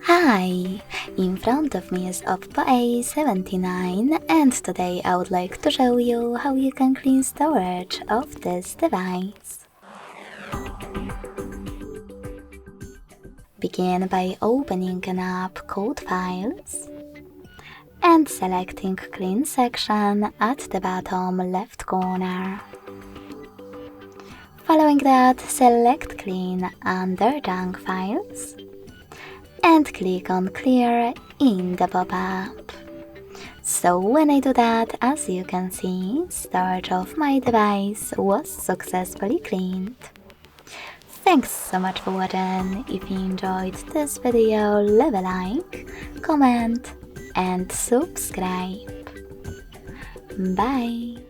Hi! In front of me is OPPO A79 and today I would like to show you how you can clean storage of this device. Begin by opening an app called Files and selecting Clean section at the bottom left corner. Following that, select Clean under Junk Files and click on Clear in the pop-up. So when I do that, as you can see, storage of my device was successfully cleaned. Thanks so much for watching. If you enjoyed this video, leave a like, comment and subscribe. Bye!